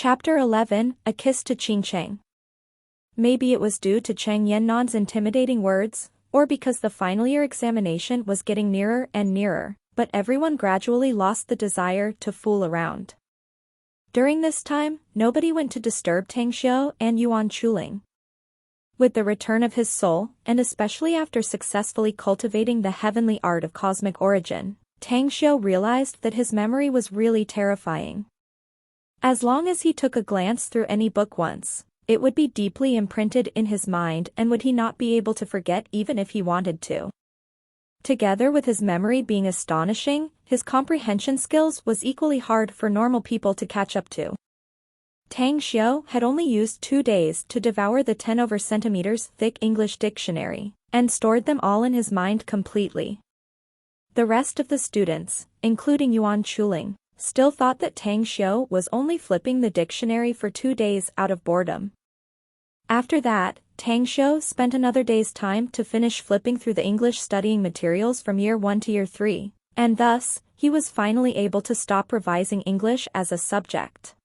Chapter 11, A Kiss to Qing Cheng. Maybe it was due to Cheng Yannan's intimidating words, or because the final year examination was getting nearer and nearer, but everyone gradually lost the desire to fool around. During this time, nobody went to disturb Tang Xiu and Yuan Chuling. With the return of his soul, and especially after successfully cultivating the heavenly art of cosmic origin, Tang Xiu realized that his memory was really terrifying. As long as he took a glance through any book once, it would be deeply imprinted in his mind and would he not be able to forget even if he wanted to. Together with his memory being astonishing, his comprehension skills was equally hard for normal people to catch up to. Tang Xiu had only used 2 days to devour the 10 over centimeters thick English dictionary, and stored them all in his mind completely. The rest of the students, including Yuan Chuling, still thought that Tang Xiu was only flipping the dictionary for 2 days out of boredom. After that, Tang Xiu spent another day's time to finish flipping through the English studying materials from year 1 to year 3, and thus, he was finally able to stop revising English as a subject.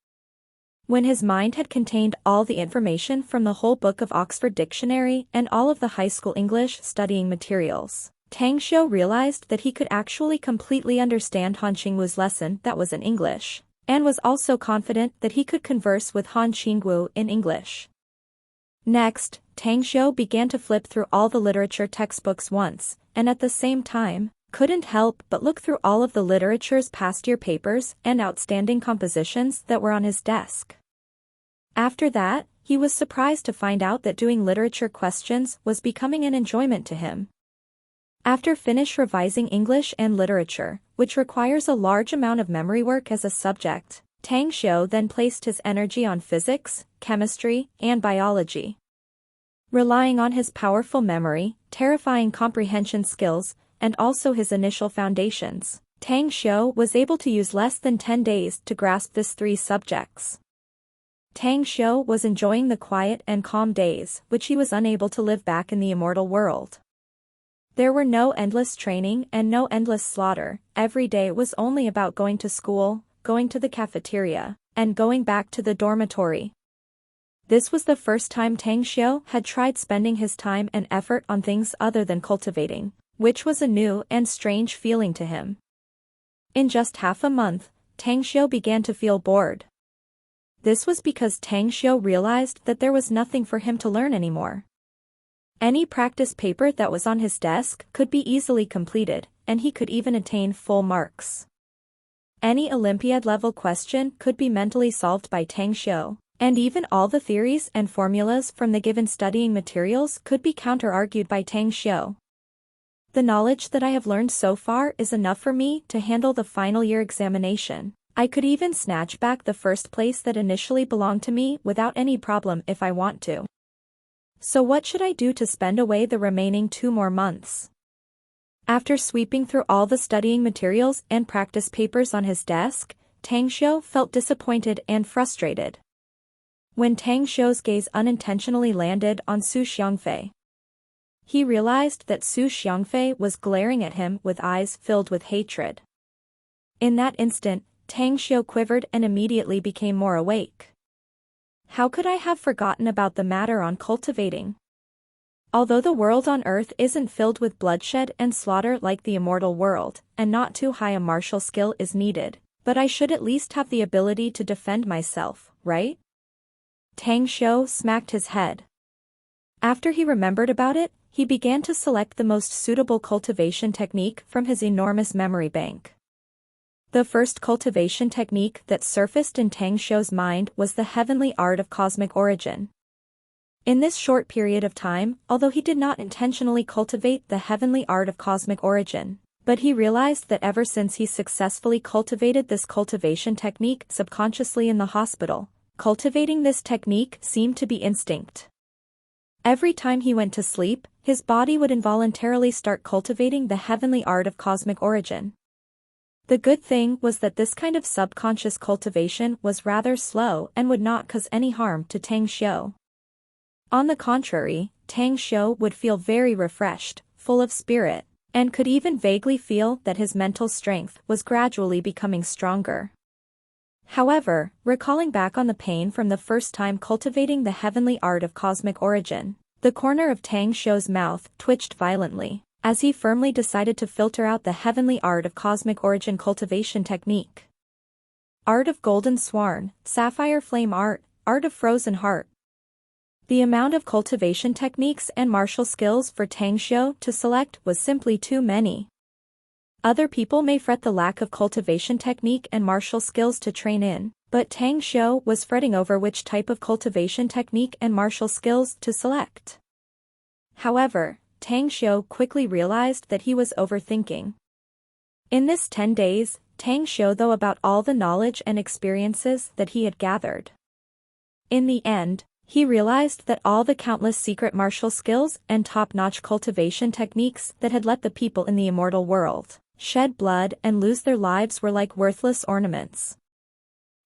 When his mind had contained all the information from the whole book of Oxford Dictionary and all of the high school English studying materials, Tang Xiu realized that he could actually completely understand Han Qingwu's lesson that was in English, and was also confident that he could converse with Han Qingwu in English. Next, Tang Xiu began to flip through all the literature textbooks once, and at the same time, couldn't help but look through all of the literature's past year papers and outstanding compositions that were on his desk. After that, he was surprised to find out that doing literature questions was becoming an enjoyment to him. After finish revising English and literature, which requires a large amount of memory work as a subject, Tang Xiu then placed his energy on physics, chemistry, and biology. Relying on his powerful memory, terrifying comprehension skills, and also his initial foundations, Tang Xiu was able to use less than 10 days to grasp these 3 subjects. Tang Xiu was enjoying the quiet and calm days which he was unable to live back in the immortal world. There were no endless training and no endless slaughter. Every day was only about going to school, going to the cafeteria, and going back to the dormitory. This was the first time Tang Xiu had tried spending his time and effort on things other than cultivating, which was a new and strange feeling to him. In just half a month, Tang Xiu began to feel bored. This was because Tang Xiu realized that there was nothing for him to learn anymore. Any practice paper that was on his desk could be easily completed, and he could even attain full marks. Any Olympiad-level question could be mentally solved by Tang Xiu, and even all the theories and formulas from the given studying materials could be counter-argued by Tang Xiu. The knowledge that I have learned so far is enough for me to handle the final year examination. I could even snatch back the first place that initially belonged to me without any problem if I want to. So what should I do to spend away the remaining 2 more months? After sweeping through all the studying materials and practice papers on his desk, Tang Xiu felt disappointed and frustrated. When Tang Xiu's gaze unintentionally landed on Su Xiangfei, he realized that Su Xiangfei was glaring at him with eyes filled with hatred. In that instant, Tang Xiu quivered and immediately became more awake. How could I have forgotten about the matter on cultivating? Although the world on Earth isn't filled with bloodshed and slaughter like the immortal world, and not too high a martial skill is needed, but I should at least have the ability to defend myself, right? Tang Xiu smacked his head. After he remembered about it, he began to select the most suitable cultivation technique from his enormous memory bank. The first cultivation technique that surfaced in Tang Xiu's mind was the heavenly art of cosmic origin. In this short period of time, although he did not intentionally cultivate the heavenly art of cosmic origin, but he realized that ever since he successfully cultivated this cultivation technique subconsciously in the hospital, cultivating this technique seemed to be instinct. Every time he went to sleep, his body would involuntarily start cultivating the heavenly art of cosmic origin. The good thing was that this kind of subconscious cultivation was rather slow and would not cause any harm to Tang Xiu. On the contrary, Tang Xiu would feel very refreshed, full of spirit, and could even vaguely feel that his mental strength was gradually becoming stronger. However, recalling back on the pain from the first time cultivating the heavenly art of cosmic origin, the corner of Tang Xiu's mouth twitched violently, as he firmly decided to filter out the heavenly art of cosmic origin cultivation technique. Art of golden swan, sapphire flame art, art of frozen heart. The amount of cultivation techniques and martial skills for Tang Xiu to select was simply too many. Other people may fret the lack of cultivation technique and martial skills to train in, but Tang Xiu was fretting over which type of cultivation technique and martial skills to select. However, Tang Xiu quickly realized that he was overthinking. In this 10 days, Tang Xiu thought about all the knowledge and experiences that he had gathered. In the end, he realized that all the countless secret martial skills and top-notch cultivation techniques that had let the people in the immortal world shed blood and lose their lives were like worthless ornaments.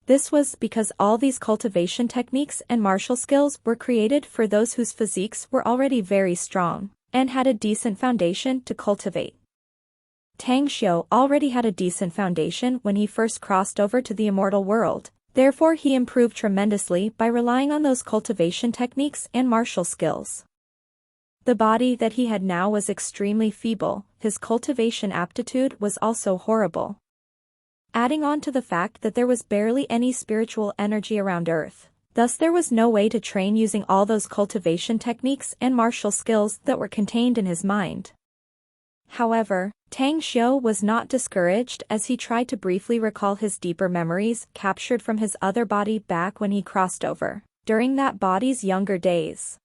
This was because all these cultivation techniques and martial skills were created for those whose physiques were already very strong and had a decent foundation to cultivate. Tang Xiu already had a decent foundation when he first crossed over to the immortal world, therefore he improved tremendously by relying on those cultivation techniques and martial skills. The body that he had now was extremely feeble, his cultivation aptitude was also horrible. Adding on to the fact that there was barely any spiritual energy around Earth, thus there was no way to train using all those cultivation techniques and martial skills that were contained in his mind. However, Tang Xiu was not discouraged as he tried to briefly recall his deeper memories captured from his other body back when he crossed over, during that body's younger days.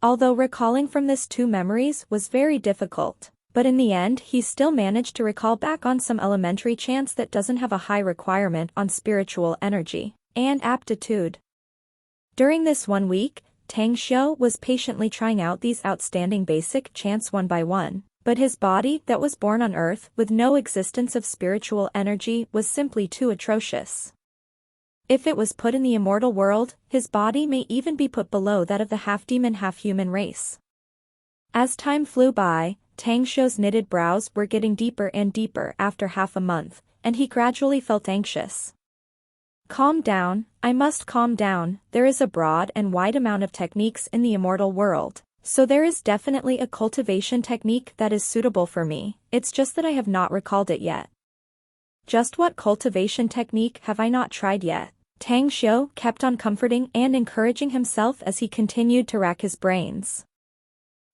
Although recalling from this two memories was very difficult, but in the end he still managed to recall back on some elementary chance that doesn't have a high requirement on spiritual energy and aptitude. During this 1 week, Tang Xiu was patiently trying out these outstanding basic chants one by one, but his body that was born on Earth with no existence of spiritual energy was simply too atrocious. If it was put in the immortal world, his body may even be put below that of the half-demon half-human race. As time flew by, Tang Xiu's knitted brows were getting deeper and deeper after half a month, and he gradually felt anxious. Calm down, I must calm down, there is a broad and wide amount of techniques in the immortal world, so there is definitely a cultivation technique that is suitable for me, it's just that I have not recalled it yet. Just what cultivation technique have I not tried yet? Tang Xiu kept on comforting and encouraging himself as he continued to rack his brains.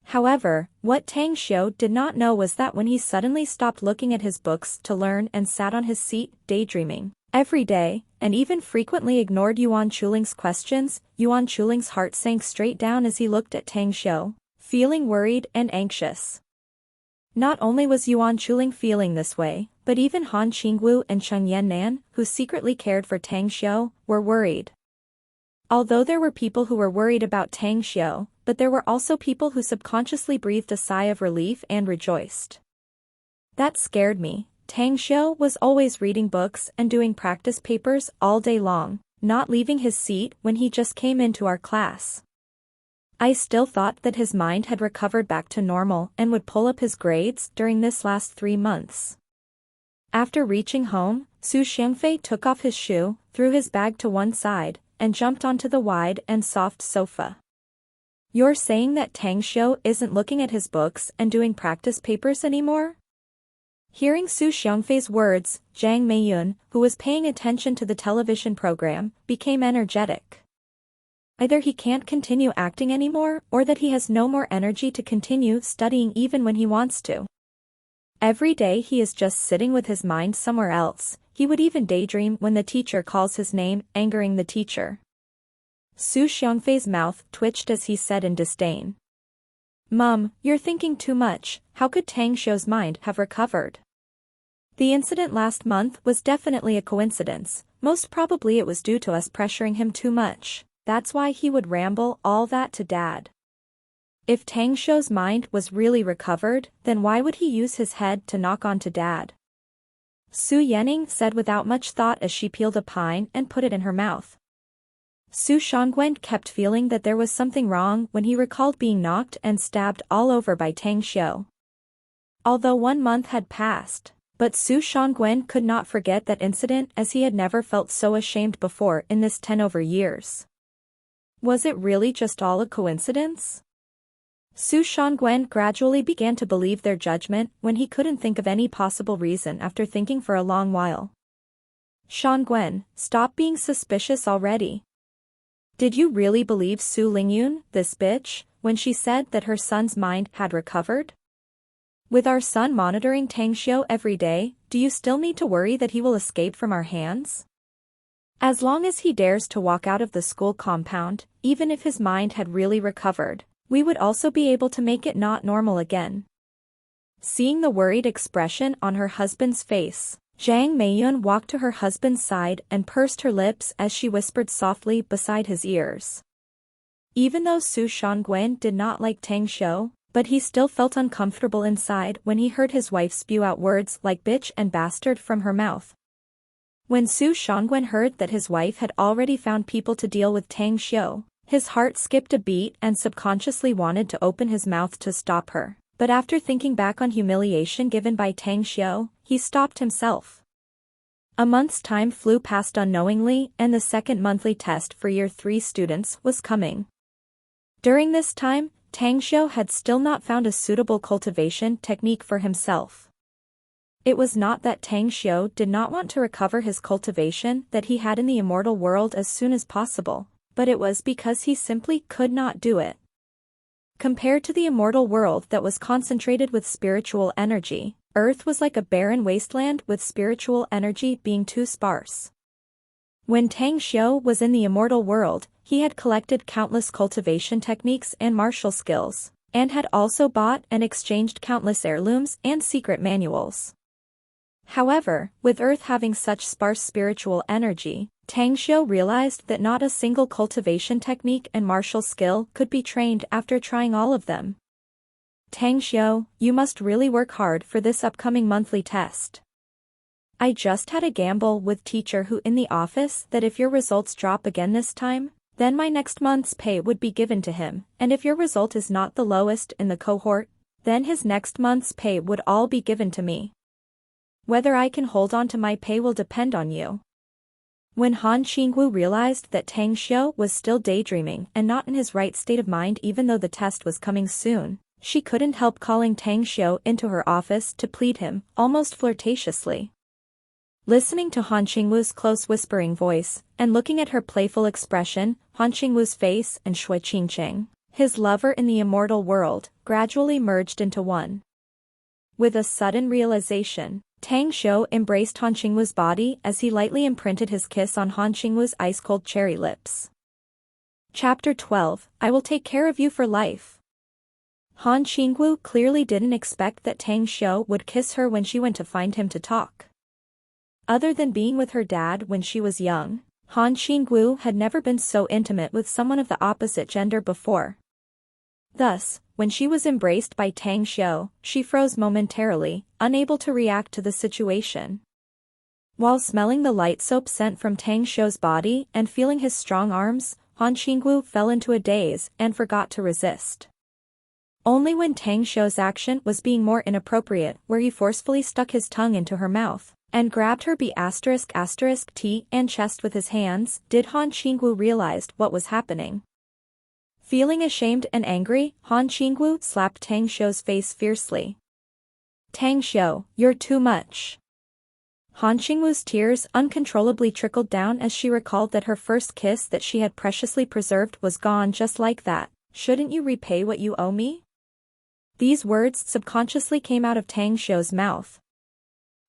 However, what Tang Xiu did not know was that when he suddenly stopped looking at his books to learn and sat on his seat, daydreaming, every day, and even frequently ignored Yuan Chuling's questions, Yuan Chuling's heart sank straight down as he looked at Tang Xiu, feeling worried and anxious. Not only was Yuan Chuling feeling this way, but even Han Qingwu and Cheng Yannan, who secretly cared for Tang Xiu, were worried. Although there were people who were worried about Tang Xiu, but there were also people who subconsciously breathed a sigh of relief and rejoiced. That scared me. Tang Xiu was always reading books and doing practice papers all day long, not leaving his seat when he just came into our class. I still thought that his mind had recovered back to normal and would pull up his grades during this last 3 months. After reaching home, Su Xiangfei took off his shoe, threw his bag to one side, and jumped onto the wide and soft sofa. You're saying that Tang Xiu isn't looking at his books and doing practice papers anymore? Hearing Su Xiangfei's words, Zhang Meiyun, who was paying attention to the television program, became energetic. Either he can't continue acting anymore or that he has no more energy to continue studying even when he wants to. Every day he is just sitting with his mind somewhere else, he would even daydream when the teacher calls his name, angering the teacher. Su Xiangfei's mouth twitched as he said in disdain. Mum, you're thinking too much, how could Tang Xiu's mind have recovered? The incident last month was definitely a coincidence, most probably it was due to us pressuring him too much. That's why he would ramble all that to Dad. If Tang Xiu's mind was really recovered, then why would he use his head to knock onto Dad? Su Yanning said without much thought as she peeled a pine and put it in her mouth. Su Shangwen kept feeling that there was something wrong when he recalled being knocked and stabbed all over by Tang Xiu. Although 1 month had passed, But Su Shangwen could not forget that incident, as he had never felt so ashamed before in this 10 over years. Was it really just all a coincidence? Su Shangwen gradually began to believe their judgment when he couldn't think of any possible reason after thinking for a long while. Shangwen, stop being suspicious already. Did you really believe Su Lingyun, this bitch, when she said that her son's mind had recovered? With our son monitoring Tang Xiu every day, do you still need to worry that he will escape from our hands? As long as he dares to walk out of the school compound, even if his mind had really recovered, we would also be able to make it not normal again. Seeing the worried expression on her husband's face, Zhang Meiyun walked to her husband's side and pursed her lips as she whispered softly beside his ears. Even though Su Shangwen did not like Tang Xiu, but he still felt uncomfortable inside when he heard his wife spew out words like bitch and bastard from her mouth. When Su Shangwen heard that his wife had already found people to deal with Tang Xiu, his heart skipped a beat and subconsciously wanted to open his mouth to stop her. But after thinking back on humiliation given by Tang Xiu, he stopped himself. A month's time flew past unknowingly, and the second monthly test for Year 3 students was coming. During this time, Tang Xiu had still not found a suitable cultivation technique for himself. It was not that Tang Xiu did not want to recover his cultivation that he had in the immortal world as soon as possible, but it was because he simply could not do it. Compared to the immortal world that was concentrated with spiritual energy, Earth was like a barren wasteland with spiritual energy being too sparse. When Tang Xiu was in the immortal world, he had collected countless cultivation techniques and martial skills, and had also bought and exchanged countless heirlooms and secret manuals. However, with Earth having such sparse spiritual energy, Tang Xiu realized that not a single cultivation technique and martial skill could be trained after trying all of them. Tang Xiu, you must really work hard for this upcoming monthly test. I just had a gamble with teacher who in the office that if your results drop again this time, then my next month's pay would be given to him, and if your result is not the lowest in the cohort, then his next month's pay would all be given to me. Whether I can hold on to my pay will depend on you. When Han Qingwu realized that Tang Xiu was still daydreaming and not in his right state of mind even though the test was coming soon, she couldn't help calling Tang Xiu into her office to plead him, almost flirtatiously. Listening to Han Qingwu's close whispering voice, and looking at her playful expression, Han Qingwu's face and Shui Qingcheng, his lover in the immortal world, gradually merged into one. With a sudden realization, Tang Xiu embraced Han Qingwu's body as he lightly imprinted his kiss on Han Qingwu's ice-cold cherry lips. Chapter 12, I will take care of you for life. Han Qingwu clearly didn't expect that Tang Xiu would kiss her when she went to find him to talk. Other than being with her dad when she was young, Han Qingwu had never been so intimate with someone of the opposite gender before. Thus, when she was embraced by Tang Xiu, she froze momentarily, unable to react to the situation. While smelling the light soap scent from Tang Xiu's body and feeling his strong arms, Han Qingwu fell into a daze and forgot to resist. Only when Tang Xiu's action was being more inappropriate where he forcefully stuck his tongue into her mouth and grabbed her B***T and chest with his hands, did Han Qingwu realize what was happening. Feeling ashamed and angry, Han Qingwu slapped Tang Xiu's face fiercely. Tang Xiu, you're too much. Han Qingwu's tears uncontrollably trickled down as she recalled that her first kiss that she had preciously preserved was gone just like that. Shouldn't you repay what you owe me? These words subconsciously came out of Tang Xiu's mouth.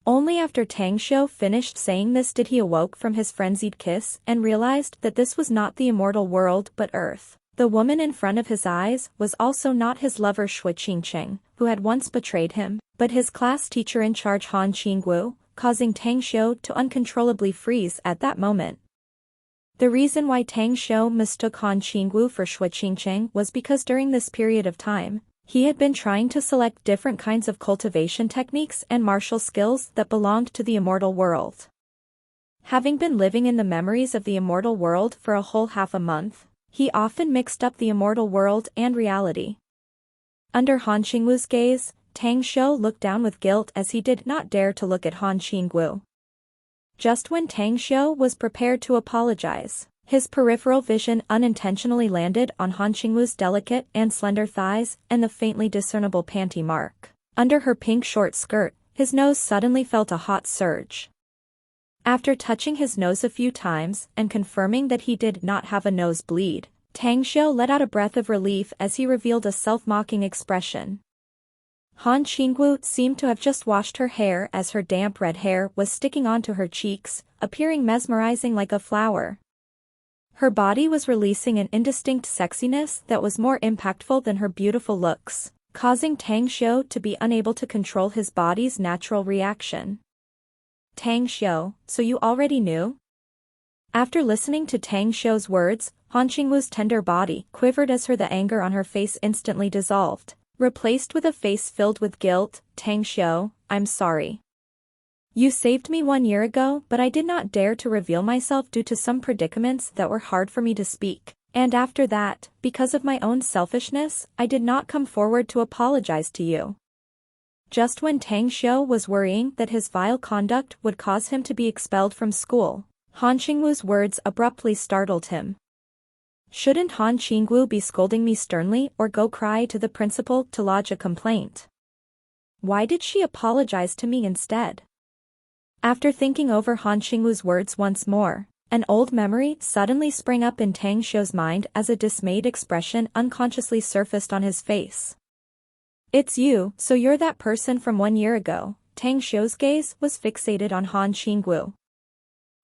Only after Tang Xiu finished saying this did he awoke from his frenzied kiss and realized that this was not the immortal world but Earth. The woman in front of his eyes was also not his lover Shui Qingcheng, who had once betrayed him, but his class teacher in charge Han Qingwu, causing Tang Xiu to uncontrollably freeze at that moment. The reason why Tang Xiu mistook Han Qingwu for Shui Qingcheng was because during this period of time, he had been trying to select different kinds of cultivation techniques and martial skills that belonged to the immortal world. Having been living in the memories of the immortal world for a whole half a month, he often mixed up the immortal world and reality. Under Han Qingwu's gaze, Tang Xiu looked down with guilt as he did not dare to look at Han Qingwu. Just when Tang Xiu was prepared to apologize, his peripheral vision unintentionally landed on Han Qingwu's delicate and slender thighs and the faintly discernible panty mark. Under her pink short skirt, his nose suddenly felt a hot surge. After touching his nose a few times and confirming that he did not have a nosebleed, Tang Xiu let out a breath of relief as he revealed a self-mocking expression. Han Qingwu seemed to have just washed her hair as her damp red hair was sticking onto her cheeks, appearing mesmerizing like a flower. Her body was releasing an indistinct sexiness that was more impactful than her beautiful looks, causing Tang Xiu to be unable to control his body's natural reaction. Tang Xiu, so you already knew? After listening to Tang Xiu's words, Han Qingwu's tender body quivered as the anger on her face instantly dissolved, replaced with a face filled with guilt. Tang Xiu, I'm sorry. You saved me 1 year ago, but I did not dare to reveal myself due to some predicaments that were hard for me to speak, and after that, because of my own selfishness, I did not come forward to apologize to you. Just when Tang Xiu was worrying that his vile conduct would cause him to be expelled from school, Han Qingwu's words abruptly startled him. Shouldn't Han Qingwu be scolding me sternly or go cry to the principal to lodge a complaint? Why did she apologize to me instead? After thinking over Han Qingwu's words once more, an old memory suddenly sprang up in Tang Xiu's mind as a dismayed expression unconsciously surfaced on his face. It's you, so you're that person from 1 year ago. Tang Xiu's gaze was fixated on Han Qingwu.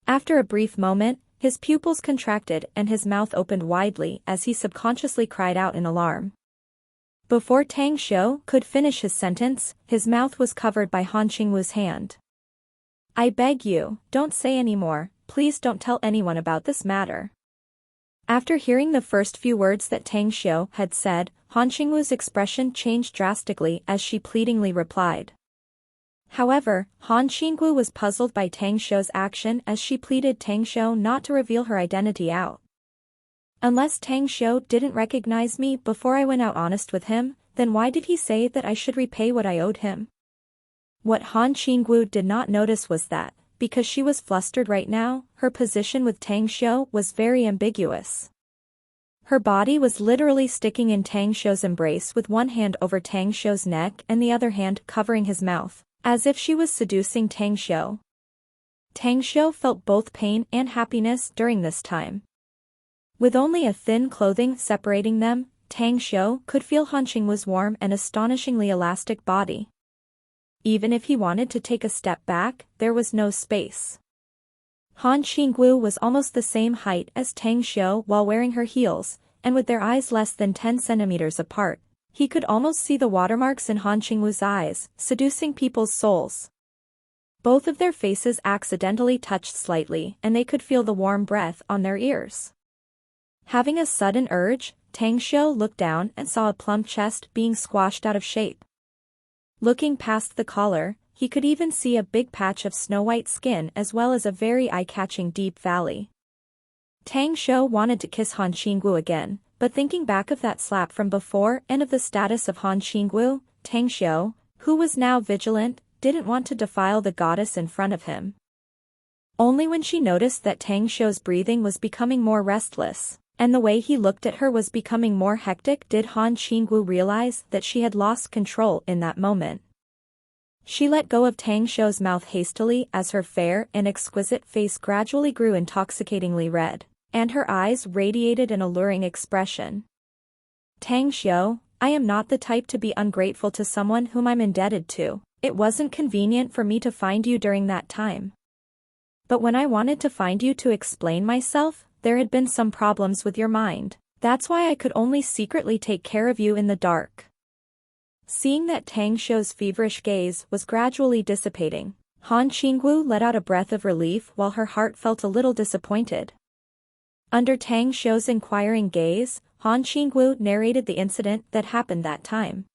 After a brief moment, his pupils contracted and his mouth opened widely as he subconsciously cried out in alarm. Before Tang Xiu could finish his sentence, his mouth was covered by Han Qingwu's hand. I beg you, don't say any more, please don't tell anyone about this matter. After hearing the first few words that Tang Xiu had said, Han Qingwu's expression changed drastically as she pleadingly replied. However, Han Qingwu was puzzled by Tang Xiu's action as she pleaded Tang Xiu not to reveal her identity out. Unless Tang Xiu didn't recognize me before I went out honest with him, then why did he say that I should repay what I owed him? What Han Qingwu did not notice was that, because she was flustered right now, her position with Tang Xiu was very ambiguous. Her body was literally sticking in Tang Xiu's embrace with one hand over Tang Xiu's neck and the other hand covering his mouth, as if she was seducing Tang Xiu. Tang Xiu felt both pain and happiness during this time. With only a thin clothing separating them, Tang Xiu could feel Han Qingwu's warm and astonishingly elastic body. Even if he wanted to take a step back, there was no space. Han Qingwu was almost the same height as Tang Xiu while wearing her heels, and with their eyes less than 10 centimeters apart, he could almost see the watermarks in Han Qingwu's eyes, seducing people's souls. Both of their faces accidentally touched slightly and they could feel the warm breath on their ears. Having a sudden urge, Tang Xiu looked down and saw a plump chest being squashed out of shape. Looking past the collar, he could even see a big patch of snow-white skin as well as a very eye-catching deep valley. Tang Xiu wanted to kiss Han Qingwu again, but thinking back of that slap from before and of the status of Han Qingwu, Tang Xiu, who was now vigilant, didn't want to defile the goddess in front of him. Only when she noticed that Tang Xiu's breathing was becoming more restless, and the way he looked at her was becoming more hectic, did Han Qingwu realize that she had lost control in that moment. She let go of Tang Xiu's mouth hastily as her fair and exquisite face gradually grew intoxicatingly red, and her eyes radiated an alluring expression. Tang Xiu, I am not the type to be ungrateful to someone whom I'm indebted to. It wasn't convenient for me to find you during that time. But when I wanted to find you to explain myself, there had been some problems with your mind. That's why I could only secretly take care of you in the dark. Seeing that Tang Xiu's feverish gaze was gradually dissipating, Han Qingwu let out a breath of relief while her heart felt a little disappointed. Under Tang Xiu's inquiring gaze, Han Qingwu narrated the incident that happened that time.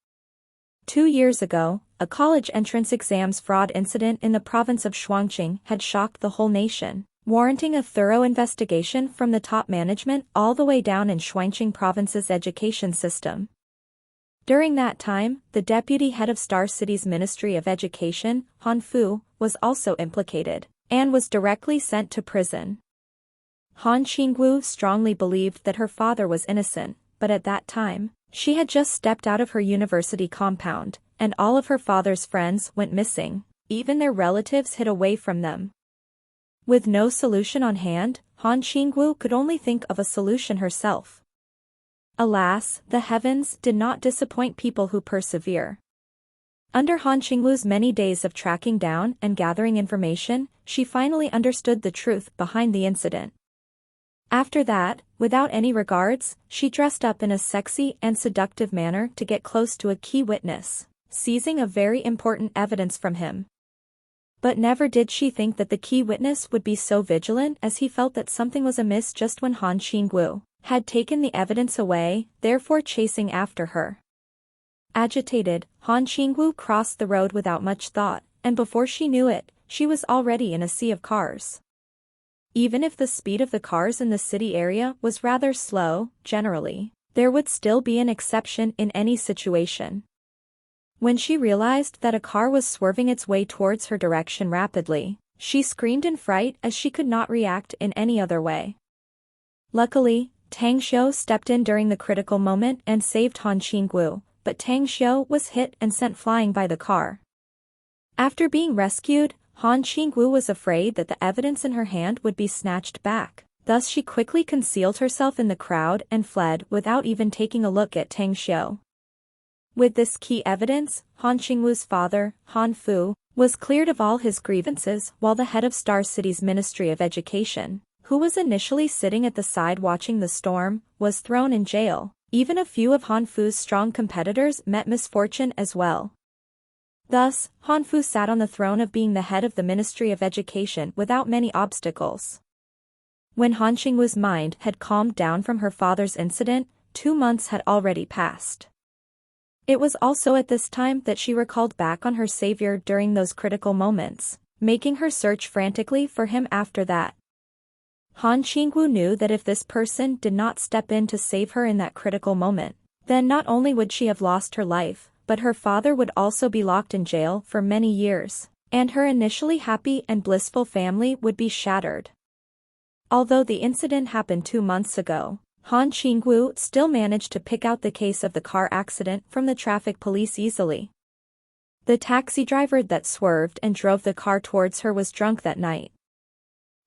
2 years ago, a college entrance exams fraud incident in the province of Shuangqing had shocked the whole nation, warranting a thorough investigation from the top management all the way down in Shuangqing province's education system. During that time, the deputy head of Star City's Ministry of Education, Han Fu, was also implicated, and was directly sent to prison. Han Qingwu strongly believed that her father was innocent, but at that time, she had just stepped out of her university compound, and all of her father's friends went missing, even their relatives hid away from them. With no solution on hand, Han Qingwu could only think of a solution herself. Alas, the heavens did not disappoint people who persevere. Under Han Qingwu's many days of tracking down and gathering information, she finally understood the truth behind the incident. After that, without any regards, she dressed up in a sexy and seductive manner to get close to a key witness, seizing a very important evidence from him. But never did she think that the key witness would be so vigilant, as he felt that something was amiss just when Han Qingwu had taken the evidence away, therefore chasing after her. Agitated, Han Qingwu crossed the road without much thought, and before she knew it, she was already in a sea of cars. Even if the speed of the cars in the city area was rather slow, generally, there would still be an exception in any situation. When she realized that a car was swerving its way towards her direction rapidly, she screamed in fright as she could not react in any other way. Luckily, Tang Xiu stepped in during the critical moment and saved Han Qingwu, but Tang Xiu was hit and sent flying by the car. After being rescued, Han Qingwu was afraid that the evidence in her hand would be snatched back, thus she quickly concealed herself in the crowd and fled without even taking a look at Tang Xiu. With this key evidence, Han Qingwu's father, Han Fu, was cleared of all his grievances, while the head of Star City's Ministry of Education, who was initially sitting at the side watching the storm, was thrown in jail. Even a few of Han Fu's strong competitors met misfortune as well. Thus, Han Fu sat on the throne of being the head of the Ministry of Education without many obstacles. When Han Qingwu's mind had calmed down from her father's incident, 2 months had already passed. It was also at this time that she recalled back on her savior during those critical moments, making her search frantically for him after that. Han Qingwu knew that if this person did not step in to save her in that critical moment, then not only would she have lost her life, but her father would also be locked in jail for many years, and her initially happy and blissful family would be shattered. Although the incident happened 2 months ago, Han Qingwu still managed to pick out the case of the car accident from the traffic police easily. The taxi driver that swerved and drove the car towards her was drunk that night.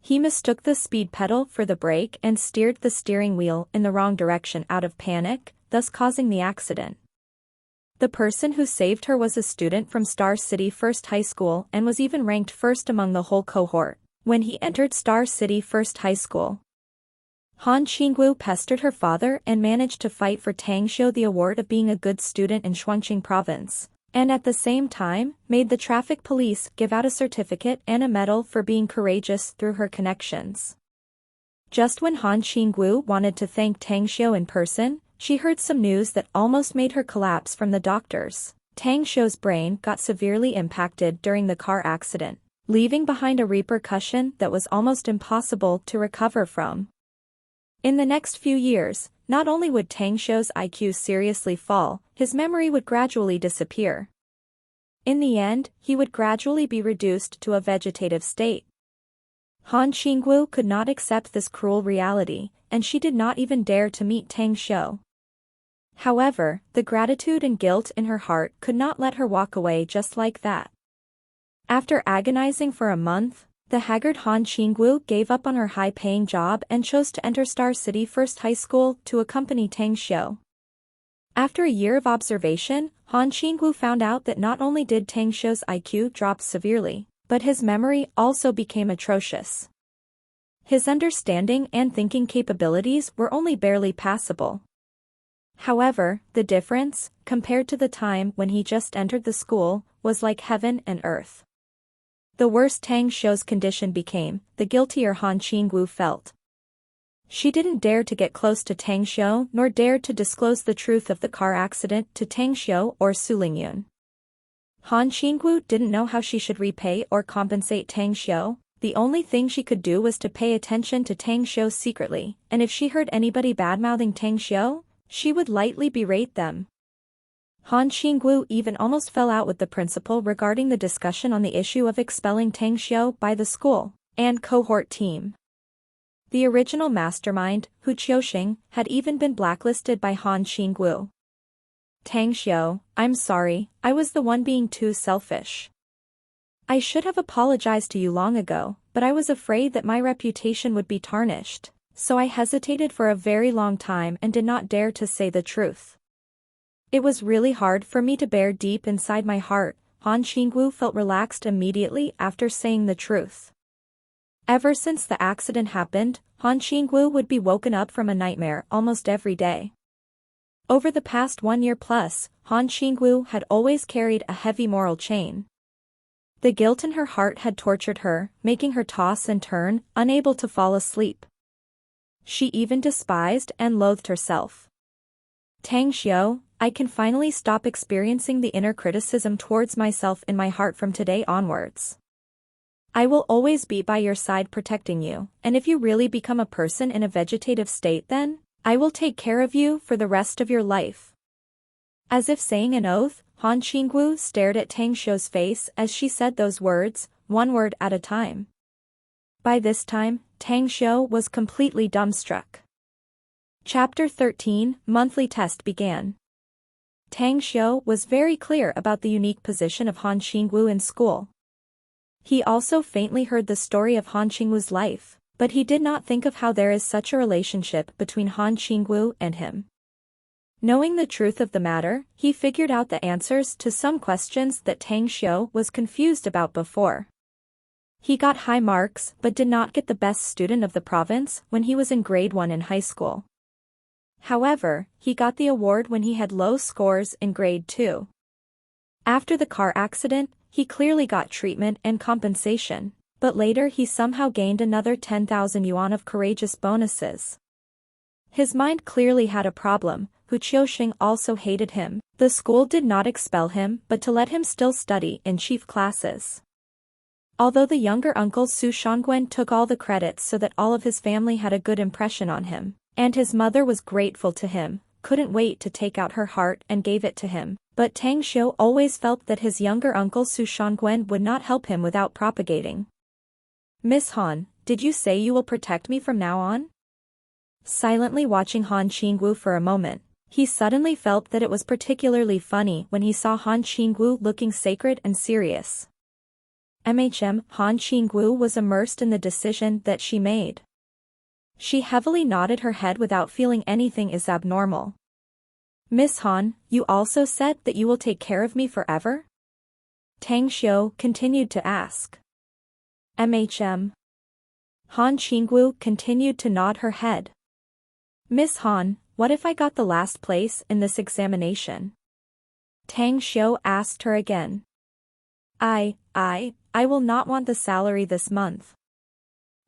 He mistook the speed pedal for the brake and steered the steering wheel in the wrong direction out of panic, thus causing the accident. The person who saved her was a student from Star City First High School and was even ranked first among the whole cohort when he entered Star City First High School. Han Qingwu pestered her father and managed to fight for Tang Xiu the award of being a good student in Shuangqing province, and at the same time, made the traffic police give out a certificate and a medal for being courageous through her connections. Just when Han Qingwu wanted to thank Tang Xiu in person, she heard some news that almost made her collapse from the doctors. Tang Xiu's brain got severely impacted during the car accident, leaving behind a repercussion that was almost impossible to recover from. In the next few years, not only would Tang Xiu's IQ seriously fall, his memory would gradually disappear. In the end, he would gradually be reduced to a vegetative state. Han Qingwu could not accept this cruel reality, and she did not even dare to meet Tang Xiu. However, the gratitude and guilt in her heart could not let her walk away just like that. After agonizing for a month, the haggard Han Qingwu gave up on her high-paying job and chose to enter Star City First High School to accompany Tang Xiu. After a year of observation, Han Qingwu found out that not only did Tang Xiu's IQ drop severely, but his memory also became atrocious. His understanding and thinking capabilities were only barely passable. However, the difference, compared to the time when he just entered the school, was like heaven and earth. The worse Tang Xiu's condition became, the guiltier Han Qingwu felt. She didn't dare to get close to Tang Xiu nor dared to disclose the truth of the car accident to Tang Xiu or Su Lingyun. Han Qingwu didn't know how she should repay or compensate Tang Xiu. The only thing she could do was to pay attention to Tang Xiu secretly, and if she heard anybody badmouthing Tang Xiu, she would lightly berate them. Han Xingwu even almost fell out with the principal regarding the discussion on the issue of expelling Tang Xiu by the school and cohort team. The original mastermind, Hu Qiuxing, had even been blacklisted by Han Xingwu. Tang Xiu, I'm sorry, I was the one being too selfish. I should have apologized to you long ago, but I was afraid that my reputation would be tarnished, so I hesitated for a very long time and did not dare to say the truth. It was really hard for me to bear deep inside my heart. Han Xingwu felt relaxed immediately after saying the truth. Ever since the accident happened, Han Xingwu would be woken up from a nightmare almost every day. Over the past 1 year plus, Han Xingwu had always carried a heavy moral chain. The guilt in her heart had tortured her, making her toss and turn, unable to fall asleep. She even despised and loathed herself. Tang Xiu, I can finally stop experiencing the inner criticism towards myself in my heart from today onwards. I will always be by your side protecting you, and if you really become a person in a vegetative state then, I will take care of you for the rest of your life. As if saying an oath, Han Xingwu stared at Tang Xiu's face as she said those words, one word at a time. By this time, Tang Xiu was completely dumbstruck. Chapter 13, Monthly Test began. Tang Xiu was very clear about the unique position of Han Xingwu in school. He also faintly heard the story of Han Xingwu's life, but he did not think of how there is such a relationship between Han Xingwu and him. Knowing the truth of the matter, he figured out the answers to some questions that Tang Xiu was confused about before. He got high marks but did not get the best student of the province when he was in grade 1 in high school. However, he got the award when he had low scores in grade 2. After the car accident, he clearly got treatment and compensation, but later he somehow gained another 10,000 yuan of courageous bonuses. His mind clearly had a problem. Hu Qiuxing also hated him. The school did not expel him but to let him still study in chief classes. Although the younger uncle Su Shangwen took all the credits so that all of his family had a good impression on him, and his mother was grateful to him, couldn't wait to take out her heart and gave it to him, but Tang Xiu always felt that his younger uncle Su Shangwen would not help him without propagating. Miss Han, did you say you will protect me from now on? Silently watching Han Xingwu for a moment, he suddenly felt that it was particularly funny when he saw Han Xingwu looking sacred and serious. Han Xingwu was immersed in the decision that she made. She heavily nodded her head without feeling anything is abnormal. Miss Han, you also said that you will take care of me forever? Tang Xiu continued to ask. Han Xingwu continued to nod her head. Miss Han, what if I got the last place in this examination? Tang Xiu asked her again. I will not want the salary this month.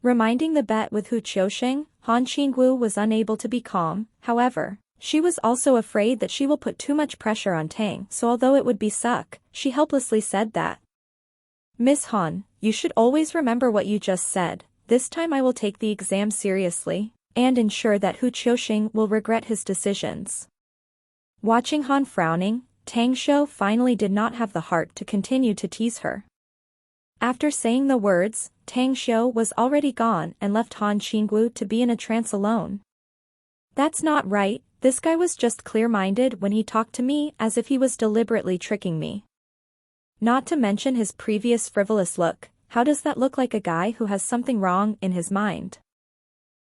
Reminding the bet with Hu Qiuxing, Han Xingwu was unable to be calm. However, she was also afraid that she will put too much pressure on Tang, so although it would be suck, she helplessly said that. Miss Han, you should always remember what you just said. This time I will take the exam seriously and ensure that Hu Qiuxing will regret his decisions. Watching Han frowning, Tang Xiu finally did not have the heart to continue to tease her. After saying the words, Tang Xiu was already gone and left Han Xingwu to be in a trance alone. That's not right, this guy was just clear-minded when he talked to me as if he was deliberately tricking me. Not to mention his previous frivolous look, how does that look like a guy who has something wrong in his mind?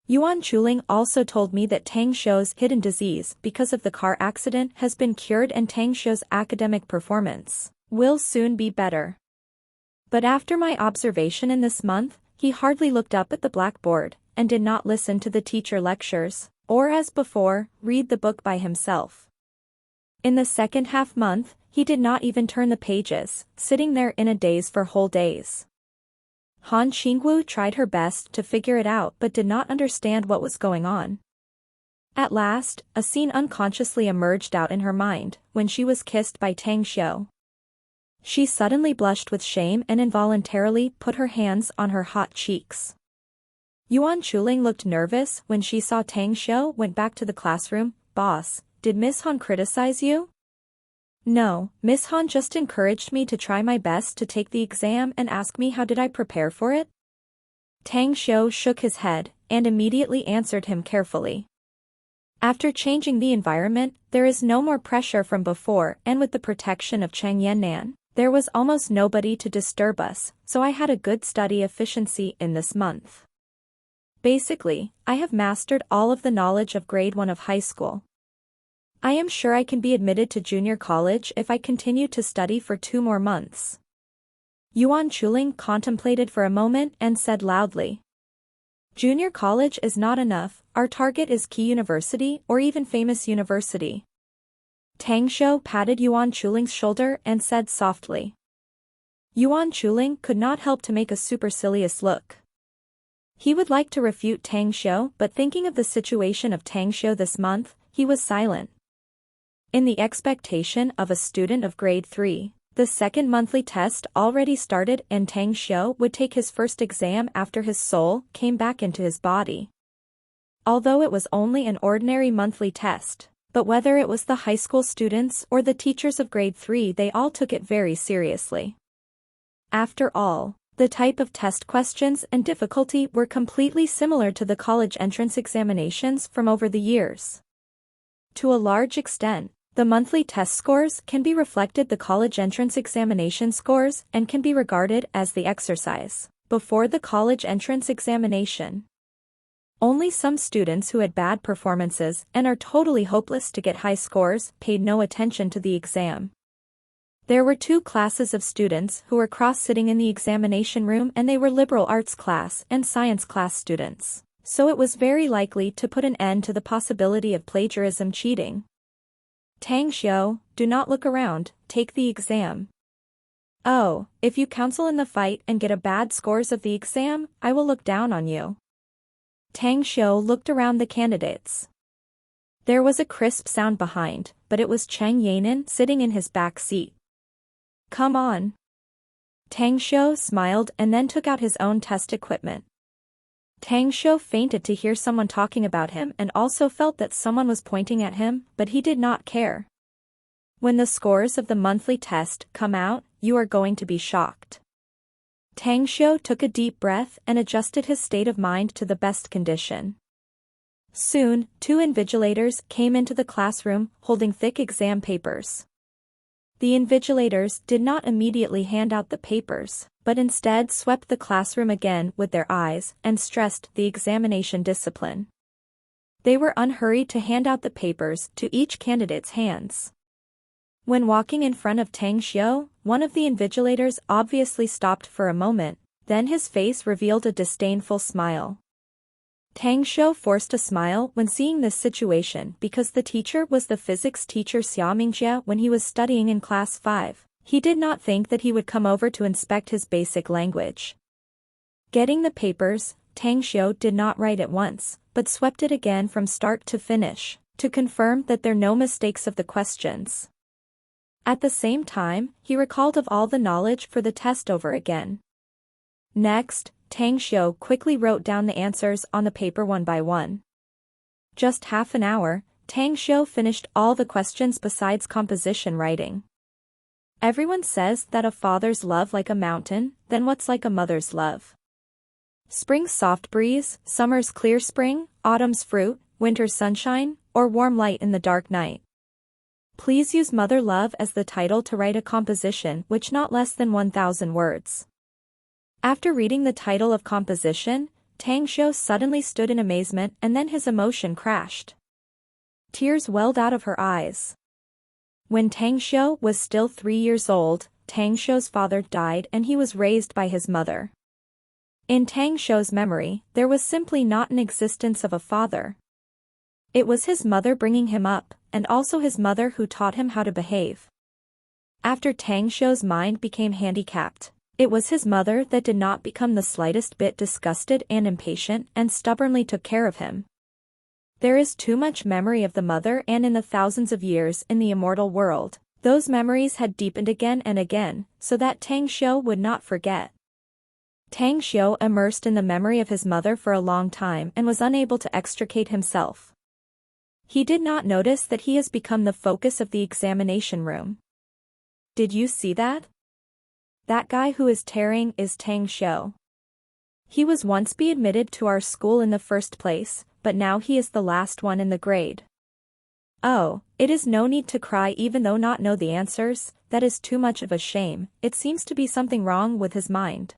Yuan Chuling also told me that Tang Xiu's hidden disease because of the car accident has been cured and Tang Xiu's academic performance will soon be better. But after my observation in this month, he hardly looked up at the blackboard and did not listen to the teacher lectures, or as before, read the book by himself. In the second half month, he did not even turn the pages, sitting there in a daze for whole days. Han Xingwu tried her best to figure it out but did not understand what was going on. At last, a scene unconsciously emerged out in her mind when she was kissed by Tang Xiu. She suddenly blushed with shame and involuntarily put her hands on her hot cheeks. Yuan Chuling looked nervous when she saw Tang Xiu went back to the classroom. Boss, did Miss Han criticize you? No, Miss Han just encouraged me to try my best to take the exam and asked me how did I prepare for it? Tang Xiu shook his head, and immediately answered him carefully. After changing the environment, there is no more pressure from before, and with the protection of Chang Yannan, there was almost nobody to disturb us, so I had a good study efficiency in this month. Basically, I have mastered all of the knowledge of grade 1 of high school. I am sure I can be admitted to junior college if I continue to study for 2 more months. Yuan Chuling contemplated for a moment and said loudly. Junior college is not enough, our target is key university or even famous university. Tang Xiu patted Yuan Chuling's shoulder and said softly. Yuan Chuling could not help to make a supercilious look. He would like to refute Tang Xiu, but thinking of the situation of Tang Xiu this month, he was silent. In the expectation of a student of grade 3, the second monthly test already started and Tang Xiu would take his first exam after his soul came back into his body. Although it was only an ordinary monthly test, but whether it was the high school students or the teachers of grade 3, they all took it very seriously. After all, the type of test questions and difficulty were completely similar to the college entrance examinations from over the years. To a large extent, the monthly test scores can be reflected the college entrance examination scores and can be regarded as the exercise before the college entrance examination. Only some students who had bad performances and are totally hopeless to get high scores paid no attention to the exam. There were 2 classes of students who were cross-sitting in the examination room, and they were liberal arts class and science class students, so it was very likely to put an end to the possibility of plagiarism cheating. Tang Xiu, do not look around, take the exam. Oh, if you counsel in the fight and get a bad scores of the exam, I will look down on you. Tang Xiu looked around the candidates. There was a crisp sound behind, but it was Chang Yannan sitting in his back seat. Come on. Tang Xiu smiled and then took out his own test equipment. Tang Xiu fainted to hear someone talking about him and also felt that someone was pointing at him, but he did not care. When the scores of the monthly test come out, you are going to be shocked. Tang Xiu took a deep breath and adjusted his state of mind to the best condition. Soon, 2 invigilators came into the classroom, holding thick exam papers. The invigilators did not immediately hand out the papers, but instead swept the classroom again with their eyes and stressed the examination discipline. They were unhurried to hand out the papers to each candidate's hands. When walking in front of Tang Xiu, one of the invigilators obviously stopped for a moment, then his face revealed a disdainful smile. Tang Xiu forced a smile when seeing this situation because the teacher was the physics teacher Xia Mingjie when he was studying in class 5. He did not think that he would come over to inspect his basic language. Getting the papers, Tang Xiu did not write at once, but swept it again from start to finish, to confirm that there were no mistakes of the questions. At the same time, he recalled of all the knowledge for the test over again. Next, Tang Xiu quickly wrote down the answers on the paper one by one. Just half an hour, Tang Xiu finished all the questions besides composition writing. Everyone says that a father's love like a mountain, then what's like a mother's love? Spring's soft breeze, summer's clear spring, autumn's fruit, winter's sunshine, or warm light in the dark night. Please use mother love as the title to write a composition which not less than 1,000 words. After reading the title of composition, Tang Xiu suddenly stood in amazement and then his emotion crashed. Tears welled out of her eyes. When Tang Xiu was still 3 years old, Tang Xiu's father died and he was raised by his mother. In Tang Xiu's memory, there was simply not an existence of a father. It was his mother bringing him up, and also his mother who taught him how to behave. After Tang Xiu's mind became handicapped, it was his mother that did not become the slightest bit disgusted and impatient and stubbornly took care of him. There is too much memory of the mother, and in the thousands of years in the immortal world, those memories had deepened again and again, so that Tang Xiu would not forget. Tang Xiu immersed in the memory of his mother for a long time and was unable to extricate himself. He did not notice that he has become the focus of the examination room. Did you see that? That guy who is tearing is Tang Xiu. He was once be admitted to our school in the first place, but now he is the last one in the grade. Oh, it is no need to cry even though not know the answers, that is too much of a shame, it seems to be something wrong with his mind.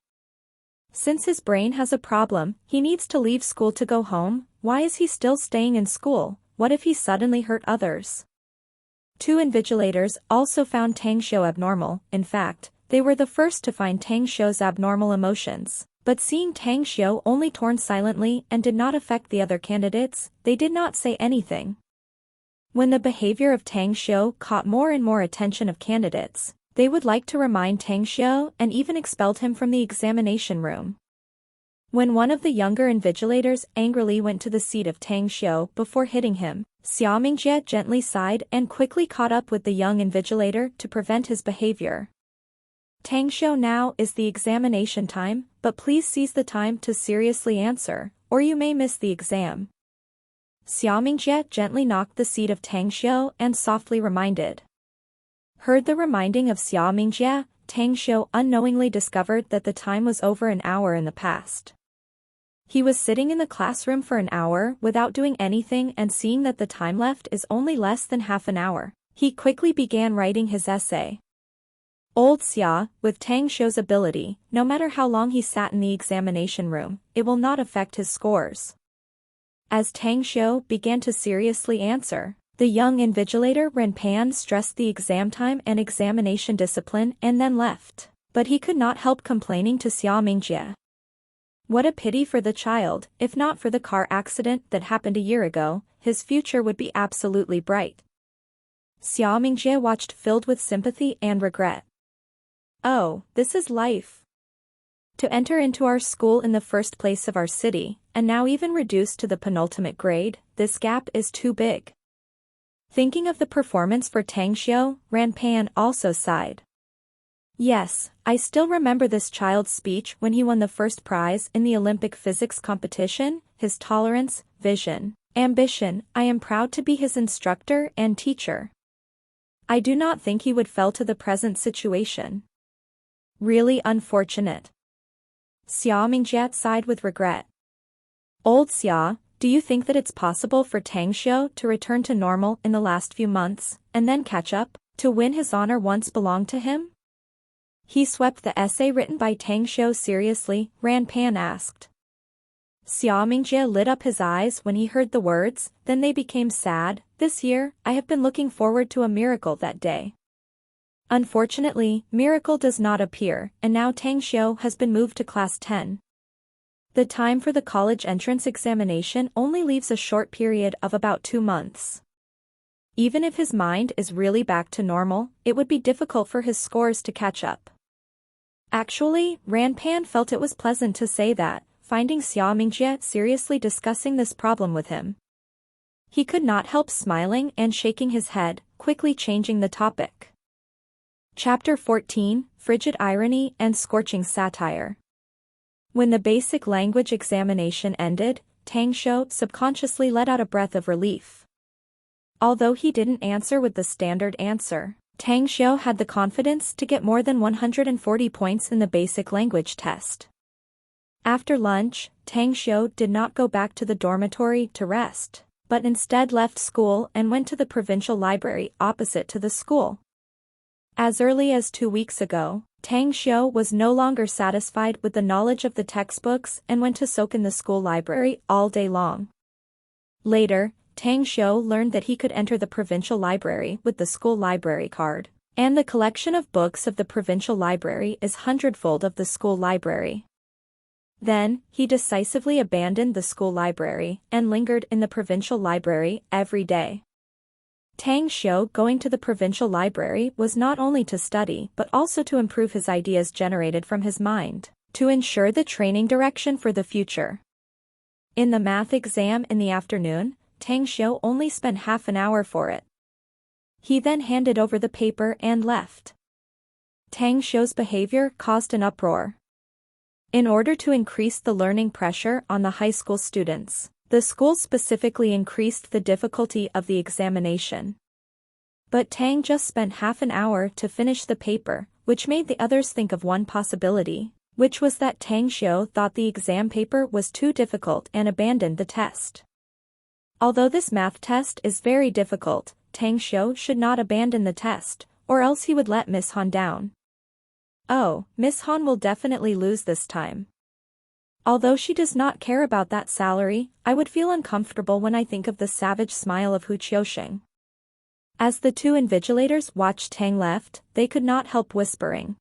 Since his brain has a problem, he needs to leave school to go home, why is he still staying in school, what if he suddenly hurt others? Two invigilators also found Tang Xiu abnormal, in fact, they were the first to find Tang Xiu's abnormal emotions. But seeing Tang Xiu only torn silently and did not affect the other candidates, they did not say anything. When the behavior of Tang Xiu caught more and more attention of candidates, they would like to remind Tang Xiu and even expelled him from the examination room. When one of the younger invigilators angrily went to the seat of Tang Xiu before hitting him, Xia Mingjie gently sighed and quickly caught up with the young invigilator to prevent his behavior. Tang Xiu, now is the examination time, but please seize the time to seriously answer, or you may miss the exam. Xia Mingjie gently knocked the seat of Tang Xiu and softly reminded. Heard the reminding of Xia Mingjie, Tang Xiu unknowingly discovered that the time was over an hour in the past. He was sitting in the classroom for an hour without doing anything, and seeing that the time left is only less than half an hour, he quickly began writing his essay. Old Xia, with Tang Xiu's ability, no matter how long he sat in the examination room, it will not affect his scores. As Tang Xiu began to seriously answer, the young invigilator Ren Pan stressed the exam time and examination discipline and then left, but he could not help complaining to Xia Mingjie. What a pity for the child, if not for the car accident that happened a year ago, his future would be absolutely bright. Xia Mingjie watched filled with sympathy and regret. Oh, this is life. To enter into our school in the first place of our city, and now even reduced to the penultimate grade, this gap is too big. Thinking of the performance for Tang Xiu, Ran Pan also sighed. Yes, I still remember this child's speech when he won the first prize in the Olympic physics competition, his tolerance, vision, ambition, I am proud to be his instructor and teacher. I do not think he would fell to the present situation. Really unfortunate. Xia Mingjie sighed with regret. Old Xia, do you think that it's possible for Tang Xiu to return to normal in the last few months, and then catch up, to win his honor once belonged to him? He swept the essay written by Tang Xiu seriously, Ran Pan asked. Xia Mingjie lit up his eyes when he heard the words, then they became sad. This year, I have been looking forward to a miracle that day. Unfortunately, miracle does not appear, and now Tang Xiu has been moved to class 10. The time for the college entrance examination only leaves a short period of about 2 months. Even if his mind is really back to normal, it would be difficult for his scores to catch up. Actually, Ran Pan felt it was pleasant to say that, finding Xia Mingjie seriously discussing this problem with him. He could not help smiling and shaking his head, quickly changing the topic. Chapter 14, Frigid Irony and Scorching Satire. When the basic language examination ended, Tang Xiu subconsciously let out a breath of relief. Although he didn't answer with the standard answer, Tang Xiu had the confidence to get more than 140 points in the basic language test. After lunch, Tang Xiu did not go back to the dormitory to rest, but instead left school and went to the provincial library opposite to the school. As early as 2 weeks ago, Tang Xiu was no longer satisfied with the knowledge of the textbooks and went to soak in the school library all day long. Later, Tang Xiu learned that he could enter the provincial library with the school library card, and the collection of books of the provincial library is hundredfold of the school library. Then, he decisively abandoned the school library and lingered in the provincial library every day. Tang Xiu going to the provincial library was not only to study but also to improve his ideas generated from his mind, to ensure the training direction for the future. In the math exam in the afternoon, Tang Xiu only spent half an hour for it. He then handed over the paper and left. Tang Xiu's behavior caused an uproar. In order to increase the learning pressure on the high school students, the school specifically increased the difficulty of the examination. But Tang just spent half an hour to finish the paper, which made the others think of one possibility, which was that Tang Xiu thought the exam paper was too difficult and abandoned the test. Although this math test is very difficult, Tang Xiu should not abandon the test, or else he would let Miss Han down. Oh, Miss Han will definitely lose this time. Although she does not care about that salary, I would feel uncomfortable when I think of the savage smile of Hu Qiusheng. As the two invigilators watched Tang left, they could not help whispering.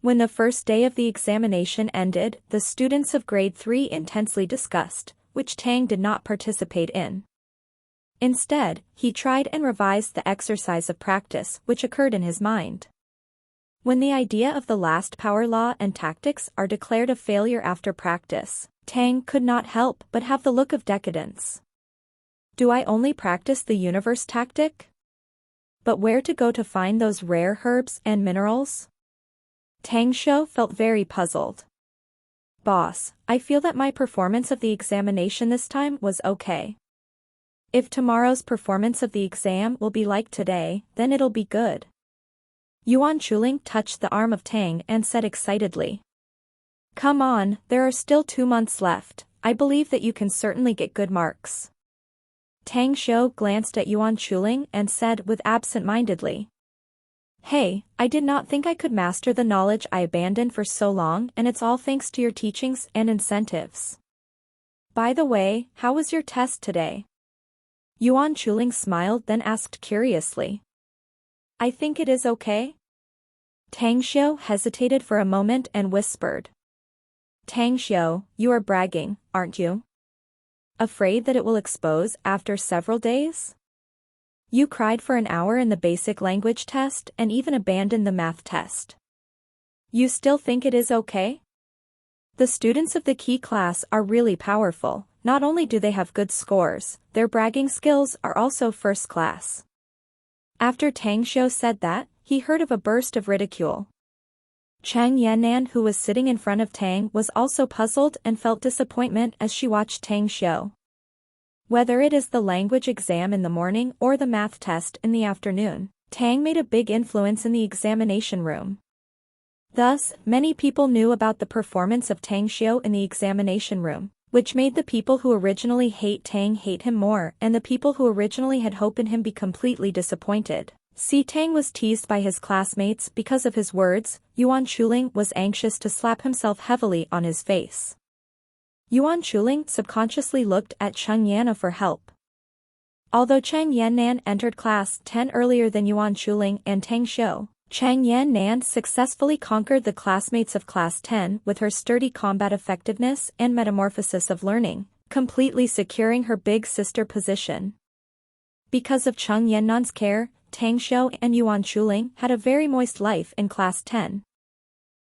When the first day of the examination ended, the students of grade 3 intensely discussed, which Tang did not participate in. Instead, he tried and revised the exercise of practice which occurred in his mind. When the idea of the last power law and tactics are declared a failure after practice, Tang could not help but have the look of decadence. Do I only practice the universe tactic? But where to go to find those rare herbs and minerals? Tang Xiu felt very puzzled. Boss, I feel that my performance of the examination this time was okay. If tomorrow's performance of the exam will be like today, then it'll be good. Yuan Chuling touched the arm of Tang and said excitedly. Come on, there are still 2 months left, I believe that you can certainly get good marks. Tang Xiu glanced at Yuan Chuling and said with absent-mindedly. Hey, I did not think I could master the knowledge I abandoned for so long, and it's all thanks to your teachings and incentives. By the way, how was your test today? Yuan Chuling smiled then asked curiously. I think it is okay. Tang Xiu hesitated for a moment and whispered. Tang Xiu, you are bragging, aren't you? Afraid that it will expose after several days? You cried for an hour in the basic language test and even abandoned the math test. You still think it is okay? The students of the key class are really powerful. Not only do they have good scores, their bragging skills are also first class. After Tang Xiu said that, he heard of a burst of ridicule. Chang Yannan, who was sitting in front of Tang, was also puzzled and felt disappointment as she watched Tang Xiu. Whether it is the language exam in the morning or the math test in the afternoon, Tang made a big influence in the examination room. Thus, many people knew about the performance of Tang Xiu in the examination room, which made the people who originally hate Tang hate him more and the people who originally had hope in him be completely disappointed. See, Tang was teased by his classmates because of his words. Yuan Chuling was anxious to slap himself heavily on his face. Yuan Chuling subconsciously looked at Cheng Yanna for help. Although Cheng Yannan entered class 10 earlier than Yuan Chuling and Tang Xiu, Cheng Yannan successfully conquered the classmates of class 10 with her sturdy combat effectiveness and metamorphosis of learning, completely securing her big sister position. Because of Cheng Yannan's care, Tang Xiu and Yuan Chuling had a very moist life in class 10.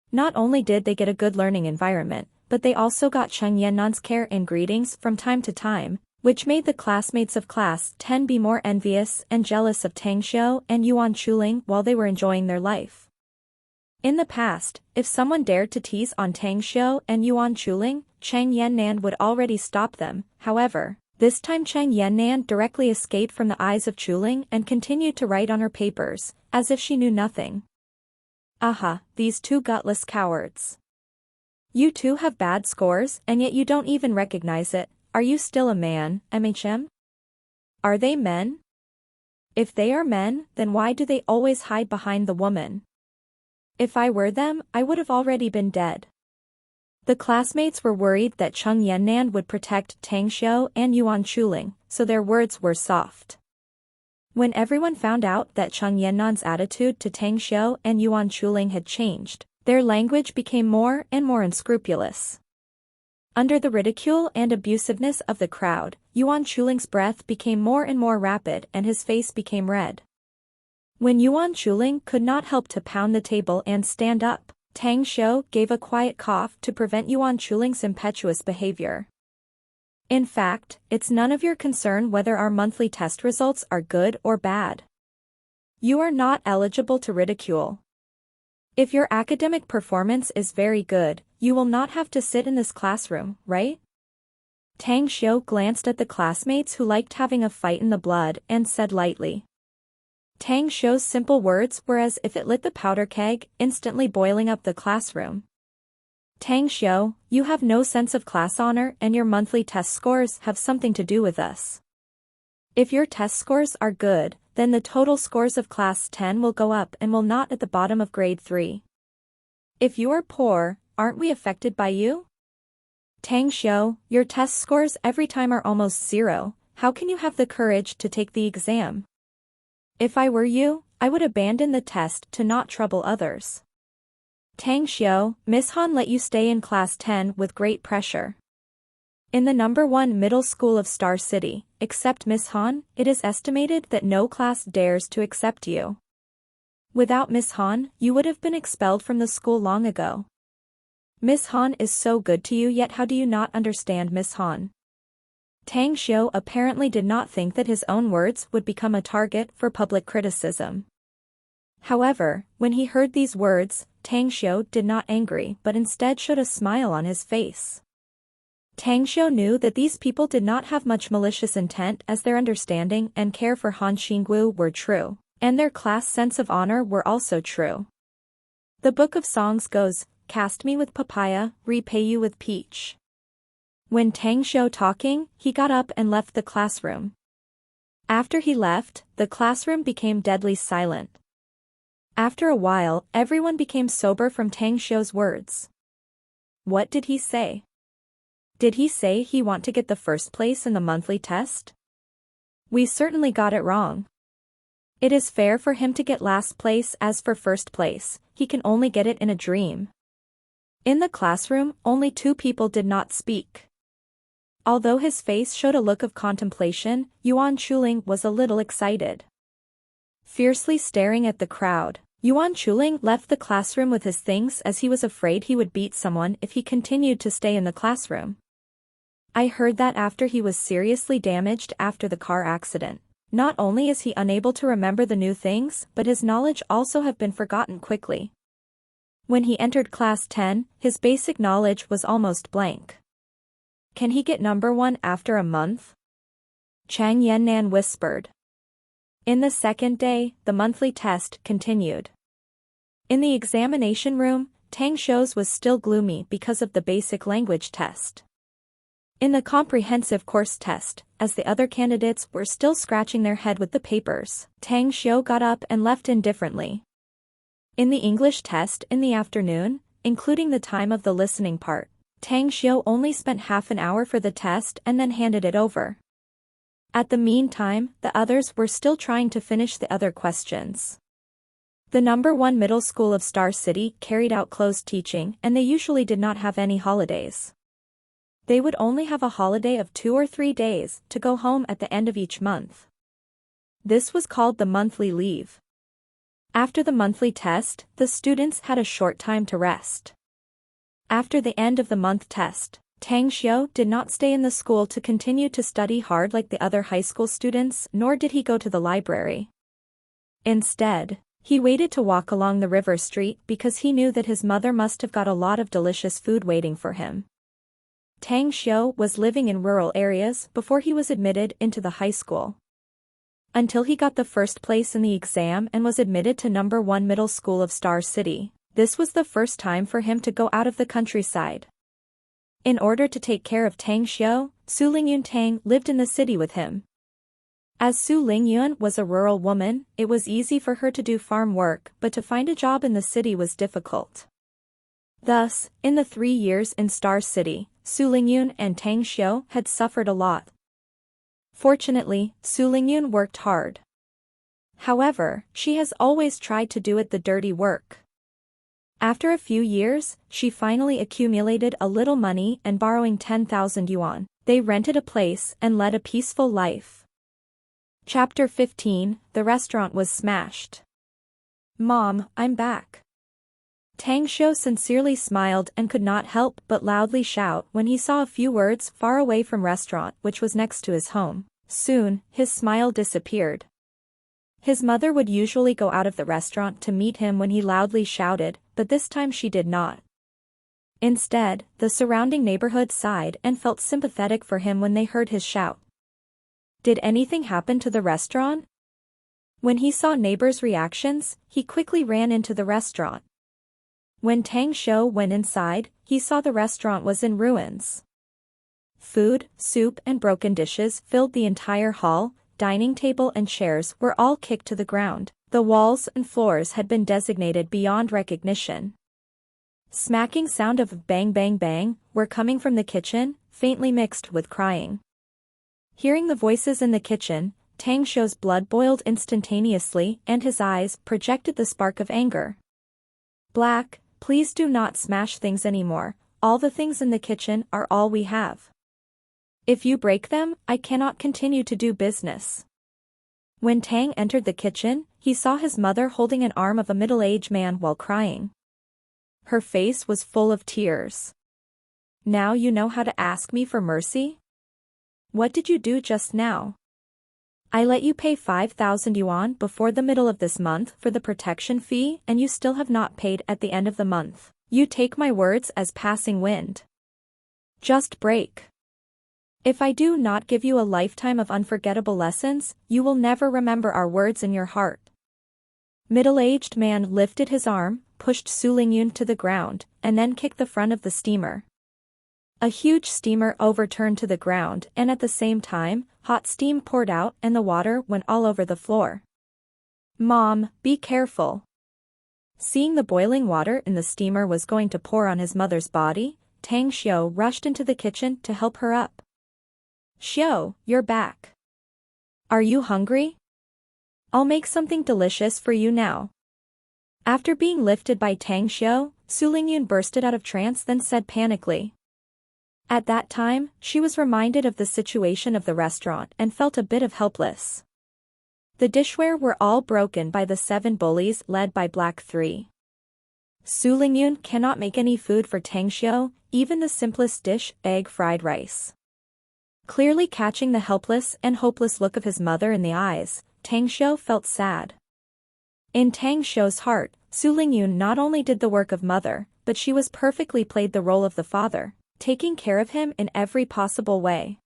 Not only did they get a good learning environment, but they also got Cheng Yannan's care and greetings from time to time, which made the classmates of class 10 be more envious and jealous of Tang Xiu and Yuan Chuling while they were enjoying their life. In the past, if someone dared to tease on Tang Xiu and Yuan Chuling, Cheng Yannan would already stop them. However, this time Cheng Yannan directly escaped from the eyes of Chuling and continued to write on her papers, as if she knew nothing. Aha, these two gutless cowards. You two have bad scores and yet you don't even recognize it. Are you still a man, MHM? Are they men? If they are men, then why do they always hide behind the woman? If I were them, I would have already been dead. The classmates were worried that Cheng Yannan would protect Tang Xiu and Yuan Chuling, so their words were soft. When everyone found out that Cheng Yannan's attitude to Tang Xiu and Yuan Chuling had changed, their language became more and more unscrupulous. Under the ridicule and abusiveness of the crowd, Yuan Chuling's breath became more and more rapid and his face became red. When Yuan Chuling could not help to pound the table and stand up, Tang Xiu gave a quiet cough to prevent Yuan Chuling's impetuous behavior. In fact, it's none of your concern whether our monthly test results are good or bad. You are not eligible to ridicule. If your academic performance is very good, you will not have to sit in this classroom, right? Tang Xiu glanced at the classmates who liked having a fight in the blood and said lightly. Tang Xiu's simple words were as if it lit the powder keg, instantly boiling up the classroom. Tang Xiu, you have no sense of class honor and your monthly test scores have something to do with us. If your test scores are good, then the total scores of class 10 will go up and will not at the bottom of grade 3. If you are poor, aren't we affected by you? Tang Xiu, your test scores every time are almost 0, how can you have the courage to take the exam? If I were you, I would abandon the test to not trouble others. Tang Xiu, Miss Han let you stay in class 10 with great pressure. In the number 1 middle school of Star City, except Miss Han, it is estimated that no class dares to accept you. Without Miss Han, you would have been expelled from the school long ago. Miss Han is so good to you, yet how do you not understand Miss Han? Tang Xiu apparently did not think that his own words would become a target for public criticism. However, when he heard these words, Tang Xiu did not angry but instead showed a smile on his face. Tang Xiu knew that these people did not have much malicious intent as their understanding and care for Han Xingwu were true, and their class sense of honor were also true. The Book of Songs goes, "Cast me with papaya, repay you with peach." When Tang Xiu talking, he got up and left the classroom. After he left, the classroom became deadly silent. After a while, everyone became sober from Tang Xiu's words. What did he say? Did he say he want to get the first place in the monthly test? We certainly got it wrong. It is fair for him to get last place as for first place, he can only get it in a dream. In the classroom, only 2 people did not speak. Although his face showed a look of contemplation, Yuan Chuling was a little excited. Fiercely staring at the crowd, Yuan Chuling left the classroom with his things as he was afraid he would beat someone if he continued to stay in the classroom. I heard that after he was seriously damaged after the car accident, not only is he unable to remember the new things, but his knowledge also have been forgotten quickly. When he entered class 10, his basic knowledge was almost blank. Can he get number 1 after a month? Chang Yannan whispered. In the second day, the monthly test continued. In the examination room, Tang Xiu's was still gloomy because of the basic language test. In the comprehensive course test, as the other candidates were still scratching their head with the papers, Tang Xiu got up and left indifferently. In the English test in the afternoon, including the time of the listening part, Tang Xiu only spent half an hour for the test and then handed it over. At the meantime, the others were still trying to finish the other questions. The number 1 middle school of Star City carried out closed teaching and they usually did not have any holidays. They would only have a holiday of 2 or 3 days to go home at the end of each month. This was called the monthly leave. After the monthly test, the students had a short time to rest. After the end of the month test, Tang Xiu did not stay in the school to continue to study hard like the other high school students, nor did he go to the library. Instead, he waited to walk along the river street because he knew that his mother must have got a lot of delicious food waiting for him. Tang Xiu was living in rural areas before he was admitted into the high school. Until he got the first place in the exam and was admitted to number 1 middle school of Star City, this was the first time for him to go out of the countryside. In order to take care of Tang Xiu, Su Lingyun Tang lived in the city with him. As Su Lingyun was a rural woman, it was easy for her to do farm work, but to find a job in the city was difficult. Thus, in the 3 years in Star City, Su Lingyun and Tang Xiu had suffered a lot. Fortunately, Su Lingyun worked hard. However, she has always tried to do the dirty work. After a few years, she finally accumulated a little money and borrowing 10,000 yuan, they rented a place and led a peaceful life. Chapter 15, The restaurant was smashed. Mom, I'm back. Tang Xiu sincerely smiled and could not help but loudly shout when he saw a few words far away from restaurant which was next to his home. Soon, his smile disappeared. His mother would usually go out of the restaurant to meet him when he loudly shouted, but this time she did not. Instead, the surrounding neighborhood sighed and felt sympathetic for him when they heard his shout. Did anything happen to the restaurant? When he saw neighbors' reactions, he quickly ran into the restaurant. When Tang Xiu went inside, he saw the restaurant was in ruins. Food, soup and broken dishes filled the entire hall, dining table and chairs were all kicked to the ground. The walls and floors had been designated beyond recognition. Smacking sound of bang bang bang were coming from the kitchen, faintly mixed with crying. Hearing the voices in the kitchen, Tang Xiu's blood boiled instantaneously and his eyes projected the spark of anger. Black, please do not smash things anymore, all the things in the kitchen are all we have. If you break them, I cannot continue to do business. When Tang entered the kitchen, he saw his mother holding an arm of a middle-aged man while crying. Her face was full of tears. Now you know how to ask me for mercy? What did you do just now? I let you pay 5,000 yuan before the middle of this month for the protection fee and you still have not paid at the end of the month. You take my words as passing wind. Just break. If I do not give you a lifetime of unforgettable lessons, you will never remember our words in your heart. Middle-aged man lifted his arm, pushed Su Lingyun to the ground, and then kicked the front of the steamer. A huge steamer overturned to the ground and at the same time, hot steam poured out and the water went all over the floor. Mom, be careful. Seeing the boiling water in the steamer was going to pour on his mother's body, Tang Xiu rushed into the kitchen to help her up. Xiu, you're back. Are you hungry? I'll make something delicious for you now. After being lifted by Tang Xiu, Su Lingyun bursted out of trance then said panically. At that time, she was reminded of the situation of the restaurant and felt a bit of helpless. The dishware were all broken by the 7 bullies led by Black 3. Su Lingyun cannot make any food for Tang Xiu, even the simplest dish, egg fried rice. Clearly catching the helpless and hopeless look of his mother in the eyes, Tang Xiu felt sad. In Tang Xiu's heart, Su Lingyun not only did the work of mother, but she was perfectly played the role of the father, taking care of him in every possible way.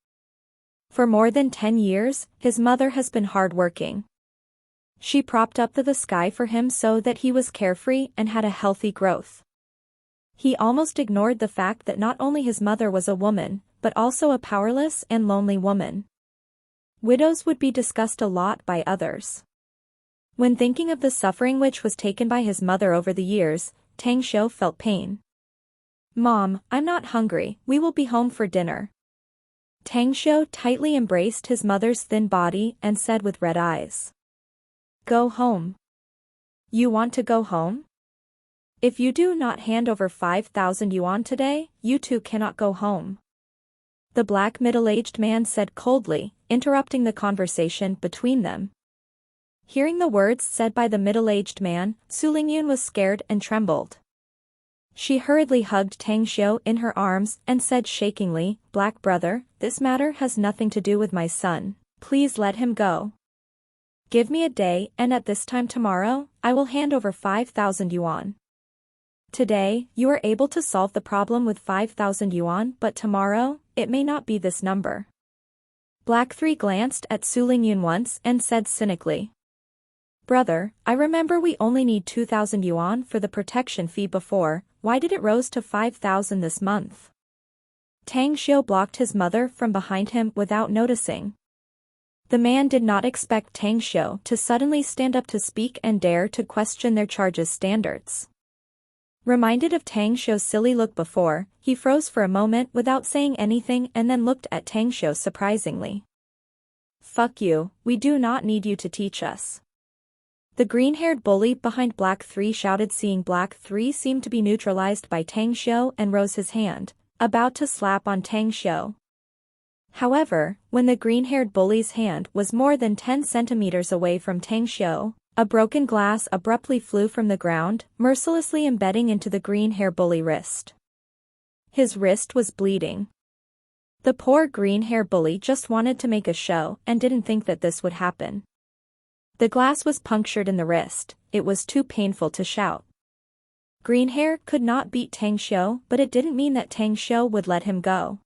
For more than 10 years, his mother has been hard-working. She propped up the sky for him so that he was carefree and had a healthy growth. He almost ignored the fact that not only his mother was a woman, but also a powerless and lonely woman. Widows would be discussed a lot by others. When thinking of the suffering which was taken by his mother over the years, Tang Xiu felt pain. Mom, I'm not hungry, we will be home for dinner. Tang Xiu tightly embraced his mother's thin body and said with red eyes. Go home. You want to go home? If you do not hand over 5,000 yuan today, you too cannot go home. The black middle-aged man said coldly, interrupting the conversation between them. Hearing the words said by the middle-aged man, Su Lingyun was scared and trembled. She hurriedly hugged Tang Xiu in her arms and said shakingly, Black brother, this matter has nothing to do with my son, please let him go. Give me a day and at this time tomorrow, I will hand over 5,000 yuan. Today, you are able to solve the problem with 5,000 yuan but tomorrow, it may not be this number. Black 3 glanced at Su Lingyun once and said cynically. Brother, I remember we only need 2,000 yuan for the protection fee before, why did it rose to 5,000 this month? Tang Xiu blocked his mother from behind him without noticing. The man did not expect Tang Xiu to suddenly stand up to speak and dare to question their charges standards. Reminded of Tang Xiu's silly look before, he froze for a moment without saying anything and then looked at Tang Xiu surprisingly. Fuck you, we do not need you to teach us. The green-haired bully behind Black 3 shouted, seeing Black 3 seemed to be neutralized by Tang Xiu and rose his hand, about to slap on Tang Xiu. However, when the green-haired bully's hand was more than 10 centimeters away from Tang Xiu, a broken glass abruptly flew from the ground, mercilessly embedding into the green-haired bully wrist. His wrist was bleeding. The poor green-haired bully just wanted to make a show and didn't think that this would happen. The glass was punctured in the wrist, it was too painful to shout. Greenhair could not beat Tang Xiu, but it didn't mean that Tang Xiu would let him go.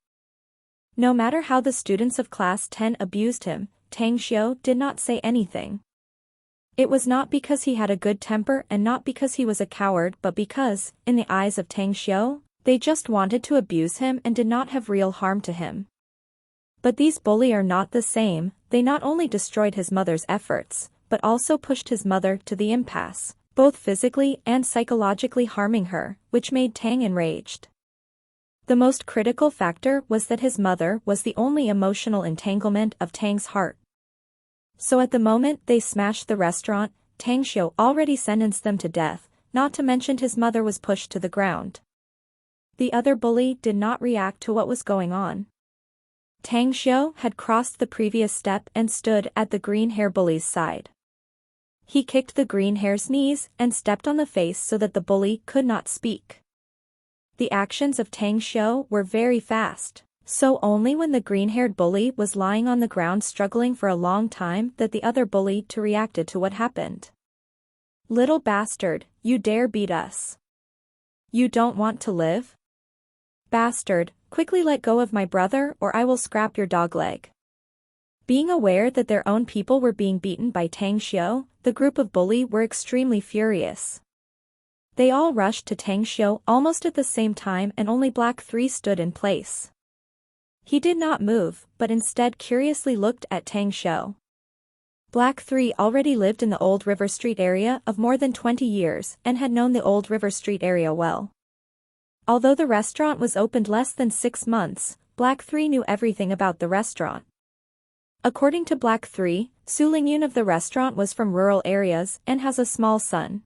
No matter how the students of class 10 abused him, Tang Xiu did not say anything. It was not because he had a good temper and not because he was a coward, but because, in the eyes of Tang Xiu, they just wanted to abuse him and did not have real harm to him. But these bullies are not the same. They not only destroyed his mother's efforts, but also pushed his mother to the impasse, both physically and psychologically harming her, which made Tang enraged. The most critical factor was that his mother was the only emotional entanglement of Tang's heart. So at the moment they smashed the restaurant, Tang Xiu already sentenced them to death, not to mention his mother was pushed to the ground. The other bully did not react to what was going on. Tang Xiu had crossed the previous step and stood at the green hair bully's side. He kicked the green hair's knees and stepped on the face so that the bully could not speak. The actions of Tang Xiu were very fast, so only when the green-haired bully was lying on the ground struggling for a long time that the other bully reacted to what happened. "Little bastard, you dare beat us? You don't want to live? Bastard, quickly let go of my brother or I will scrap your dog leg." Being aware that their own people were being beaten by Tang Xiu, the group of bullies were extremely furious. They all rushed to Tang Xiu almost at the same time and only Black 3 stood in place. He did not move, but instead curiously looked at Tang Xiu. Black 3 already lived in the Old River Street area of more than 20 years and had known the Old River Street area well. Although the restaurant was opened less than 6 months, Black 3 knew everything about the restaurant. According to Black 3, Su Lingyun of the restaurant was from rural areas and has a small son.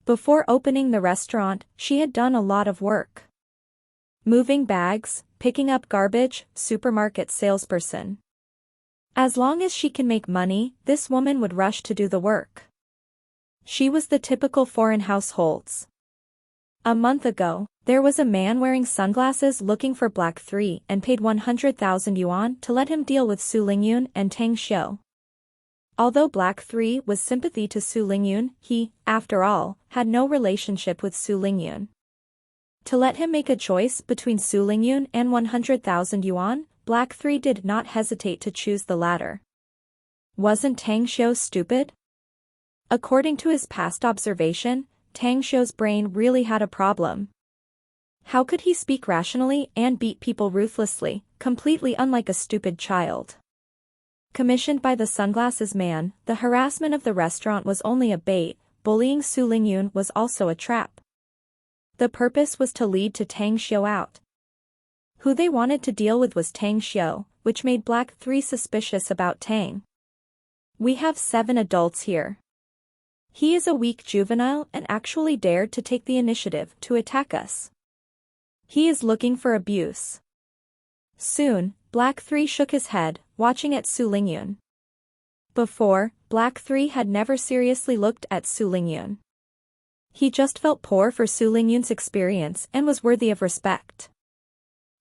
Before opening the restaurant, she had done a lot of work. Moving bags, picking up garbage, supermarket salesperson. As long as she can make money, this woman would rush to do the work. She was the typical foreign households. A month ago, there was a man wearing sunglasses looking for Black 3 and paid 100,000 yuan to let him deal with Su Lingyun and Tang Xiu. Although Black 3 was sympathy to Su Lingyun, he, after all, had no relationship with Su Lingyun. To let him make a choice between Su Lingyun and 100,000 yuan, Black 3 did not hesitate to choose the latter. Wasn't Tang Xiu stupid? According to his past observation, Tang Xiu's brain really had a problem. How could he speak rationally and beat people ruthlessly, completely unlike a stupid child? Commissioned by the sunglasses man, the harassment of the restaurant was only a bait, bullying Su Lingyun was also a trap. The purpose was to lead to Tang Xiu out. Who they wanted to deal with was Tang Xiu, which made Black 3 suspicious about Tang. "We have 7 adults here. He is a weak juvenile and actually dared to take the initiative to attack us. He is looking for abuse." Soon, Black 3 shook his head, watching at Su Lingyun. Before, Black 3 had never seriously looked at Su Lingyun. He just felt poor for Su Lingyun's experience and was worthy of respect.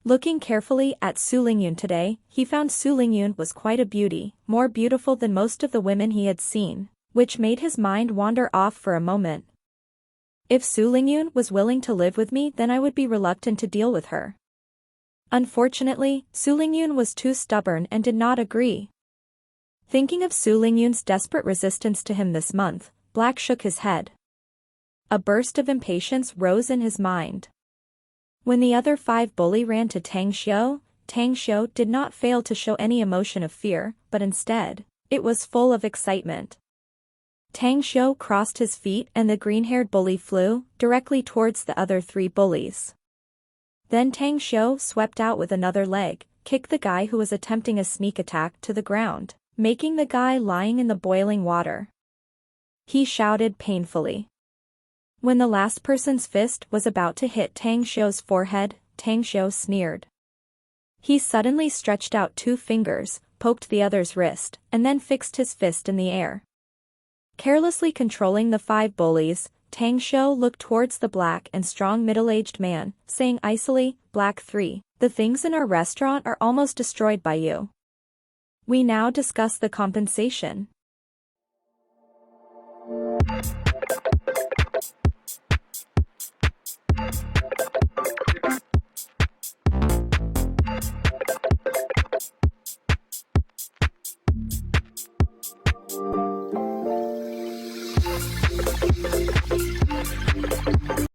Looking carefully at Su Lingyun today, he found Su Lingyun was quite a beauty, more beautiful than most of the women he had seen, which made his mind wander off for a moment. If Su Lingyun was willing to live with me, then I would be reluctant to deal with her. Unfortunately, Su Lingyun was too stubborn and did not agree. Thinking of Su Lingyun's desperate resistance to him this month, Black shook his head. A burst of impatience rose in his mind. When the other 5 bullies ran to Tang Xiu did not fail to show any emotion of fear, but instead, it was full of excitement. Tang Xiu crossed his feet and the green-haired bully flew directly towards the other 3 bullies. Then Tang Xiu swept out with another leg, kicked the guy who was attempting a sneak attack to the ground, making the guy lying in the boiling water. He shouted painfully. When the last person's fist was about to hit Tang Xiu's forehead, Tang Xiu sneered. He suddenly stretched out 2 fingers, poked the other's wrist, and then fixed his fist in the air. Carelessly controlling the 5 bullies, Tang Xiu looked towards the black and strong middle-aged man, saying icily, "Black 3, the things in our restaurant are almost destroyed by you. We now discuss the compensation."